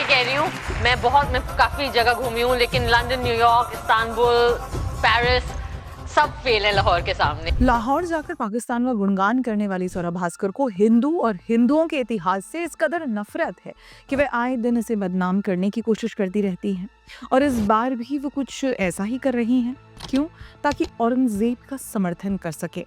कह रही हूँ, मैं काफी जगह घूमी हूँ, लेकिन लंदन, न्यूयॉर्क, इस्तांबुल, पेरिस सब फेल है लाहौर के सामने। लाहौर जाकर पाकिस्तान का गुणगान करने वाली स्वरा भास्कर को हिंदू और हिंदुओं के इतिहास से इस कदर नफरत है कि वे आए दिन इसे बदनाम करने की कोशिश करती रहती हैं। और इस बार भी वो कुछ ऐसा ही कर रही हैं। क्यों? ताकि औरंगजेब का समर्थन कर सके।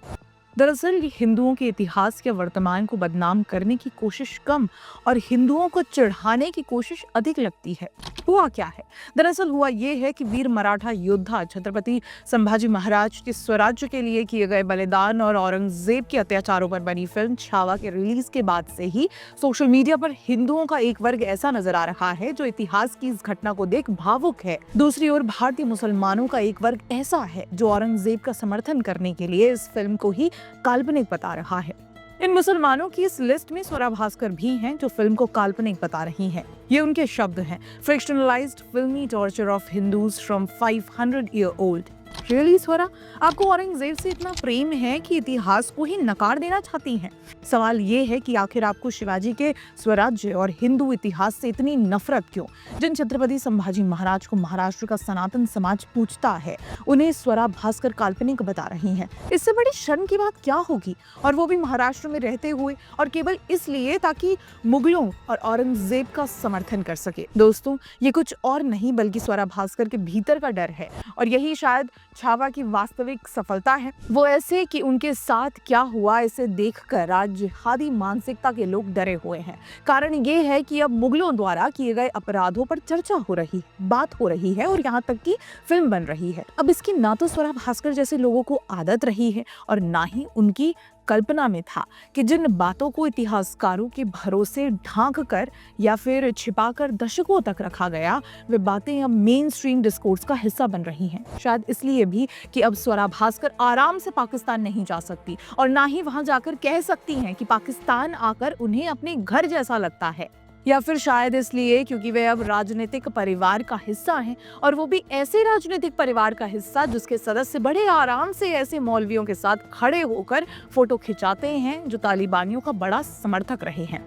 दरअसल ये हिंदुओं के इतिहास के वर्तमान को बदनाम करने की कोशिश कम और हिंदुओं को चिढ़ाने की कोशिश अधिक लगती है। हुआ क्या है? दरअसल हुआ ये है कि वीर मराठा योद्धा छत्रपति संभाजी महाराज के स्वराज्य के लिए किए गए बलिदान और औरंगजेब के अत्याचारों पर बनी फिल्म छावा के रिलीज के बाद से ही सोशल मीडिया पर हिंदुओं का एक वर्ग ऐसा नजर आ रहा है जो इतिहास की इस घटना को देख भावुक है। दूसरी ओर भारतीय मुसलमानों का एक वर्ग ऐसा है जो औरंगजेब का समर्थन करने के लिए इस फिल्म को ही काल्पनिक बता रहा है। इन मुसलमानों की इस लिस्ट में स्वरा भास्कर भी हैं जो फिल्म को काल्पनिक बता रही हैं। ये उनके शब्द हैं, फिक्शनलाइज्ड फिल्मी torture of Hindus from 500 year old. Really Swara, आपको औरंगजेब से इतना प्रेम है कि इतिहास को ही नकार देना चाहती हैं? सवाल ये है कि आखिर आपको शिवाजी के स्वराज्य और हिंदू इतिहास से इतनी नफरत क्यों? जिन छत्रपति संभाजी महाराज को महाराष्ट्र का सनातन समाज पूजता है, उन्हें स्वरा भास्कर काल्पनिक बता रही हैं। इससे बड़ी शर्म की बात क्या होगी? और वो भी महाराष्ट्र में रहते हुए, और केवल इसलिए ताकि मुगलों और औरंगजेब का समर्थन कर सके। दोस्तों, ये कुछ और नहीं बल्कि स्वरा भास्कर के भीतर का डर है, और यही शायद छावा की वास्तविक सफलता है। वो ऐसे कि उनके साथ क्या हुआ इसे देखकर आज जिहादी मानसिकता के लोग डरे हुए हैं। कारण ये है कि अब मुगलों द्वारा किए गए अपराधों पर चर्चा हो रही, बात हो रही है, और यहाँ तक कि फिल्म बन रही है। अब इसकी ना तो स्वरा भास्कर जैसे लोगों को आदत रही है और ना ही उनकी कल्पना में था कि जिन बातों को इतिहासकारों के भरोसे ढांक कर या फिर छिपाकर दशकों तक रखा गया, वे बातें अब मेन स्ट्रीम डिस्कोर्स का हिस्सा बन रही हैं। शायद इसलिए भी कि अब स्वरा भास्कर आराम से पाकिस्तान नहीं जा सकती और ना ही वहां जाकर कह सकती हैं कि पाकिस्तान आकर उन्हें अपने घर जैसा लगता है। या फिर शायद इसलिए क्योंकि वे अब राजनीतिक परिवार का हिस्सा हैं, और वो भी ऐसे राजनीतिक परिवार का हिस्सा जिसके सदस्य बड़े आराम से ऐसे मौलवियों के साथ खड़े होकर फोटो खिंचाते हैं जो तालिबानियों का बड़ा समर्थक रहे हैं।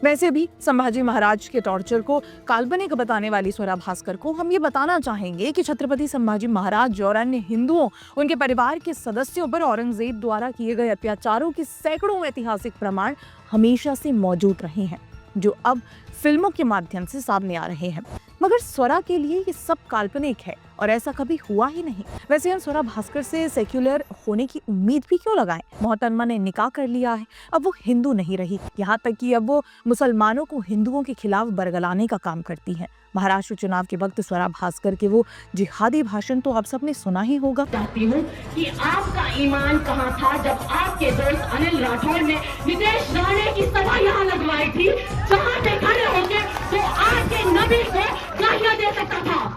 वैसे भी संभाजी महाराज के टॉर्चर को काल्पनिक बताने वाली स्वरा भास्कर को हम ये बताना चाहेंगे कि छत्रपति संभाजी महाराज और अन्य हिंदुओं, उनके परिवार के सदस्यों पर औरंगजेब द्वारा किए गए अत्याचारों के सैकड़ों ऐतिहासिक प्रमाण हमेशा से मौजूद रहे हैं, जो अब फिल्मों के माध्यम से सामने आ रहे हैं। मगर स्वरा के लिए ये सब काल्पनिक है और ऐसा कभी हुआ ही नहीं। वैसे हम स्वरा भास्कर से सेक्युलर होने की उम्मीद भी क्यों लगाएं? मोहतरमा ने निकाह कर लिया है, अब वो हिंदू नहीं रही। यहाँ तक कि अब वो मुसलमानों को हिंदुओं के खिलाफ बरगलाने का काम करती है। महाराष्ट्र चुनाव के वक्त स्वरा भास्कर के वो जिहादी भाषण तो आप सबने सुना ही होगा। चाहती हूँ कि आपका ईमान कहाँ था जब आपके दोस्त अनिल राठौर ने नितेश राणे की सभा यहाँ लगवाई थी, जहाँ पे खड़े होके वो आके नबी को गालियाँ दे सकता था।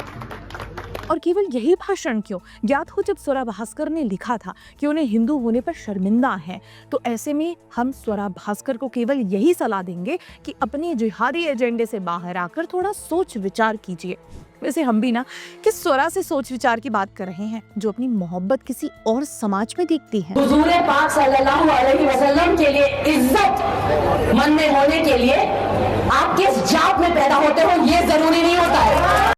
और केवल यही भाषण क्यों? ज्ञात हो जब स्वरा भास्कर ने लिखा था कि उन्हें हिंदू होने पर शर्मिंदा है, तो ऐसे में हम स्वरा भास्कर को केवल यही सलाह देंगे कि अपने जिहादी एजेंडे से बाहर आकर थोड़ा सोच विचार कीजिए। वैसे हम भी ना किस स्वरा से सोच विचार की बात कर रहे हैं जो अपनी मोहब्बत किसी और समाज में देखती है। हुजूर पाक सल्लल्लाहु अलैहि वसल्लम के लिए इज्जत मन में होने के लिए आप किस जात में पैदा होते हो ये जरूरी नहीं होता है।